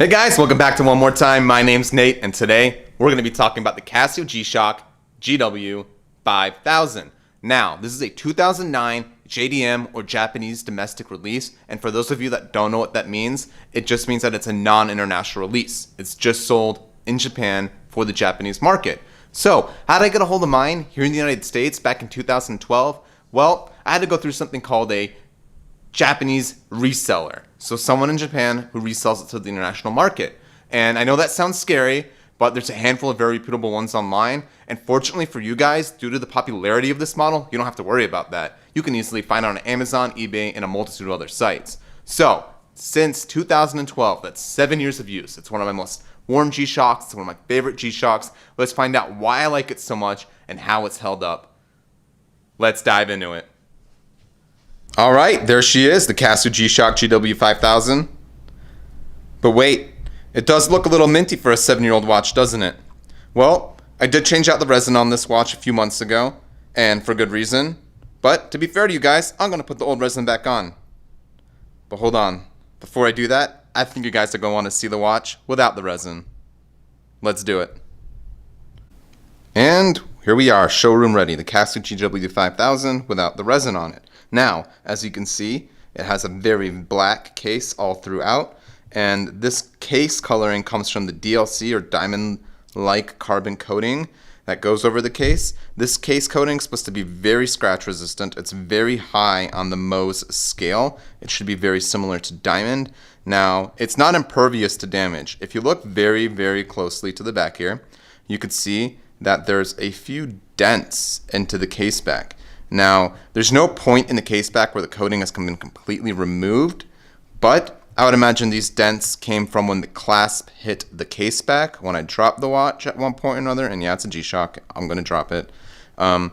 Hey guys, welcome back to One More Time. My name's Nate, and today we're going to be talking about the Casio G-Shock GW5000. Now, this is a 2009 JDM or Japanese domestic release, and for those of you that don't know what that means, it just means that it's a non-international release. It's just sold in Japan for the Japanese market. So, how did I get a hold of mine here in the United States back in 2012? Well, I had to go through something called a Japanese reseller. So someone in Japan who resells it to the international market. And I know that sounds scary, but there's a handful of very reputable ones online. And fortunately for you guys, due to the popularity of this model, you don't have to worry about that. You can easily find it on Amazon, eBay, and a multitude of other sites. So, since 2012, that's 7 years of use. It's one of my most worn G-Shocks. It's one of my favorite G-Shocks. Let's find out why I like it so much and how it's held up. Let's dive into it. All right, there she is, the Casio G-Shock GW5000. But wait, it does look a little minty for a 7-year-old watch, doesn't it? Well, I did change out the resin on this watch a few months ago, and for good reason. But to be fair to you guys, I'm going to put the old resin back on. But hold on, before I do that, I think you guys are going to want to see the watch without the resin. Let's do it. And here we are, showroom ready, the Casio GW5000 without the resin on it. Now, as you can see, it has a very black case all throughout, and this case coloring comes from the DLC or diamond-like carbon coating that goes over the case. This case coating is supposed to be very scratch resistant. It's very high on the Mohs scale. It should be very similar to diamond. Now, it's not impervious to damage. If you look very, very closely to the back here, you could see that there's a few dents into the case back. Now, there's no point in the case back where the coating has been completely removed, but I would imagine these dents came from when the clasp hit the case back, when I dropped the watch at one point or another, and yeah, it's a G-Shock, I'm going to drop it. But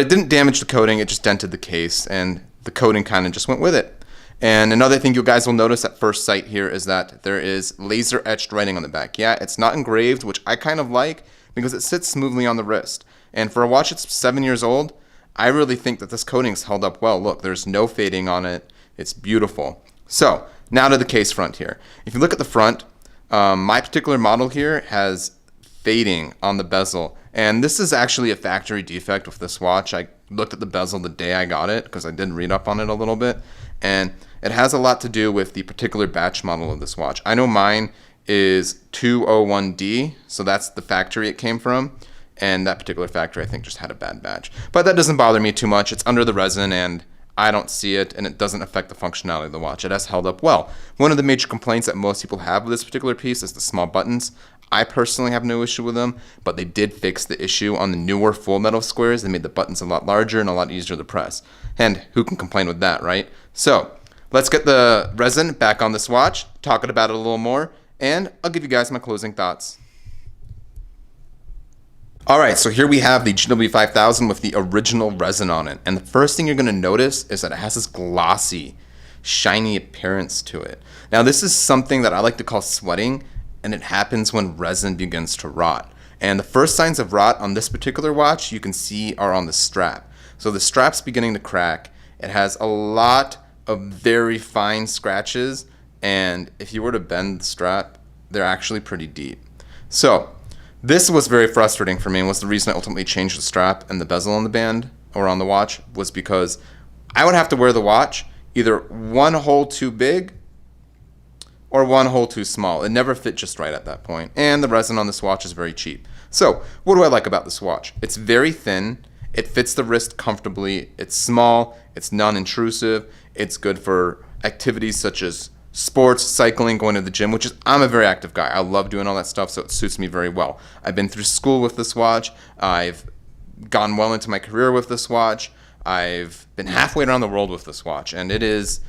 it didn't damage the coating, it just dented the case, and the coating kind of just went with it. And another thing you guys will notice at first sight here is that there is laser etched writing on the back. Yeah, it's not engraved, which I kind of like, because it sits smoothly on the wrist. And for a watch that's 7 years old, I really think that this coating's held up well. Look, there's no fading on it. It's beautiful. So, now to the case front here. If you look at the front, my particular model here has fading on the bezel. And this is actually a factory defect with this watch. I looked at the bezel the day I got it because I did read up on it a little bit. And it has a lot to do with the particular batch model of this watch. I know mine is 201D, so that's the factory it came from. And that particular factory, I think, just had a bad batch. But that doesn't bother me too much. It's under the resin, and I don't see it, and it doesn't affect the functionality of the watch. It has held up well. One of the major complaints that most people have with this particular piece is the small buttons. I personally have no issue with them, but they did fix the issue on the newer full metal squares. They made the buttons a lot larger and a lot easier to press. And who can complain with that, right? So, let's get the resin back on this watch, talk about it a little more, and I'll give you guys my closing thoughts. Alright, so here we have the GW5000 with the original resin on it. And the first thing you're going to notice is that it has this glossy, shiny appearance to it. Now this is something that I like to call sweating, and it happens when resin begins to rot. And the first signs of rot on this particular watch you can see are on the strap. So the strap's beginning to crack. It has a lot of very fine scratches, and if you were to bend the strap, they're actually pretty deep. So, this was very frustrating for me, and was the reason I ultimately changed the strap and the bezel on the band, or on the watch, was because I would have to wear the watch either one hole too big or one hole too small. It never fit just right at that point, and the resin on this watch is very cheap. So, what do I like about this watch? It's very thin, it fits the wrist comfortably, it's small, it's non-intrusive, it's good for activities such as sports, cycling, going to the gym, which is, I'm a very active guy. I love doing all that stuff, so it suits me very well. I've been through school with this watch. I've gone well into my career with this watch. I've been halfway around the world with this watch, and it is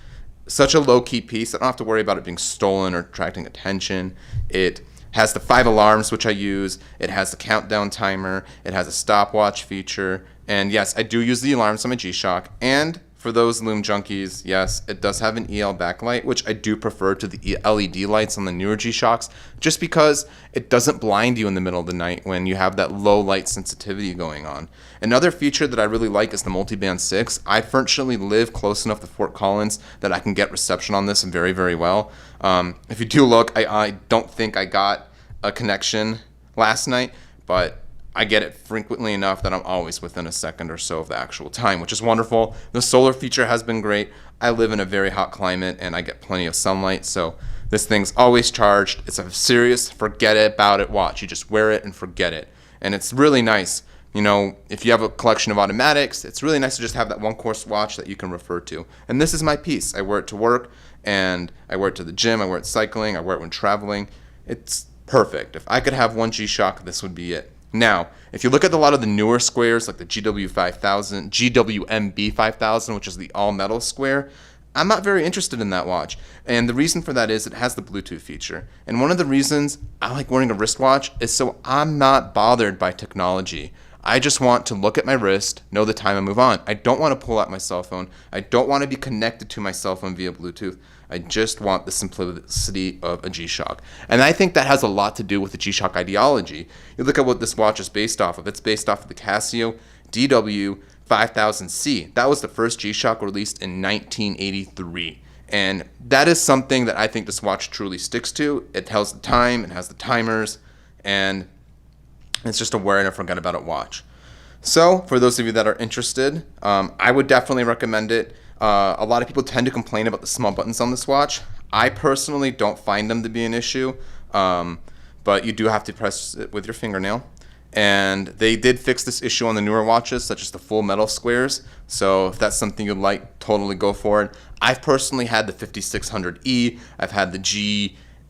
such a low-key piece. I don't have to worry about it being stolen or attracting attention. It has the 5 alarms, which I use. It has the countdown timer. It has a stopwatch feature. And yes, I do use the alarms on my G-Shock. And for those Lume junkies, yes, it does have an EL backlight, which I do prefer to the LED lights on the newer G-Shocks, just because it doesn't blind you in the middle of the night when you have that low light sensitivity going on. Another feature that I really like is the multiband 6. I fortunately live close enough to Fort Collins that I can get reception on this very, very well. If you do look, I don't think I got a connection last night, but I get it frequently enough that I'm always within a second or so of the actual time, which is wonderful. The solar feature has been great. I live in a very hot climate and I get plenty of sunlight, so this thing's always charged. It's a serious forget it about it watch. You just wear it and forget it. And it's really nice. You know, if you have a collection of automatics, it's really nice to just have that one course watch that you can refer to. And this is my piece. I wear it to work, and I wear it to the gym, I wear it cycling, I wear it when traveling. It's perfect. If I could have one G-Shock, this would be it. Now, if you look at a lot of the newer squares, like the GW5000, GWMB5000, which is the all-metal square, I'm not very interested in that watch. And the reason for that is it has the Bluetooth feature. And one of the reasons I like wearing a wristwatch is so I'm not bothered by technology. I just want to look at my wrist, know the time, and move on. I don't want to pull out my cell phone. I don't want to be connected to my cell phone via Bluetooth. I just want the simplicity of a G-Shock. And I think that has a lot to do with the G-Shock ideology. You look at what this watch is based off of. It's based off of the Casio DW5000C. That was the first G-Shock released in 1983. And that is something that I think this watch truly sticks to. It tells the time, it has the timers, and it's just a wear and forget about it watch. So for those of you that are interested, I would definitely recommend it. A lot of people tend to complain about the small buttons on this watch. I personally don't find them to be an issue, but you do have to press it with your fingernail. And they did fix this issue on the newer watches, such as the full metal squares. So if that's something you'd like, totally go for it. I've personally had the 5600E. I've had the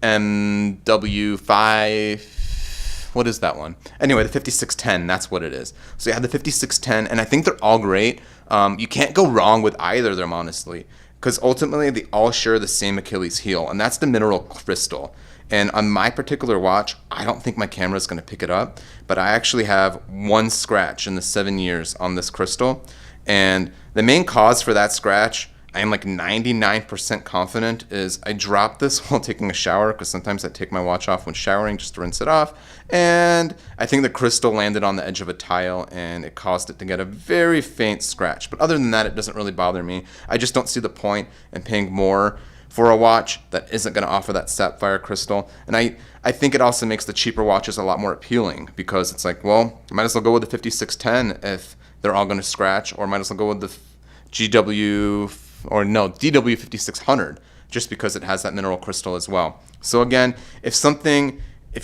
GMW5. What is that one? Anyway, the 5610, that's what it is. So you have the 5610, and I think they're all great. You can't go wrong with either of them, honestly, because ultimately they all share the same Achilles heel, and that's the mineral crystal. And on my particular watch, I don't think my camera is going to pick it up, but I actually have one scratch in the 7 years on this crystal. And the main cause for that scratch, I am like 99% confident, is I dropped this while taking a shower, because sometimes I take my watch off when showering just to rinse it off, and I think the crystal landed on the edge of a tile and it caused it to get a very faint scratch. But other than that, it doesn't really bother me. I just don't see the point in paying more for a watch that isn't going to offer that sapphire crystal. And I think it also makes the cheaper watches a lot more appealing, because it's like, well, I might as well go with the 5610 if they're all going to scratch, or might as well go with the DW5600, just because it has that mineral crystal as well. So again, if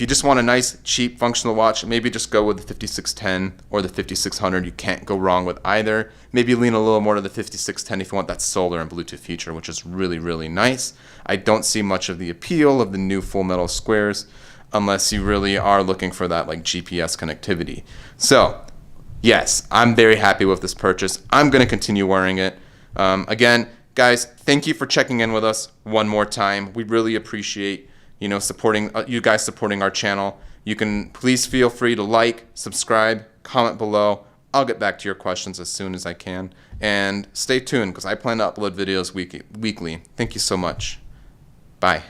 you just want a nice, cheap, functional watch, maybe just go with the 5610 or the 5600. You can't go wrong with either. Maybe lean a little more to the 5610 if you want that solar and Bluetooth feature, which is really, really nice. I don't see much of the appeal of the new full metal squares unless you really are looking for that like GPS connectivity. So yes, I'm very happy with this purchase. I'm going to continue wearing it. Again, guys, thank you for checking in with us one more time. We really appreciate supporting you guys supporting our channel. You can please feel free to like, subscribe, comment below. I'll get back to your questions as soon as I can. And stay tuned, because I plan to upload videos weekly. Thank you so much. Bye.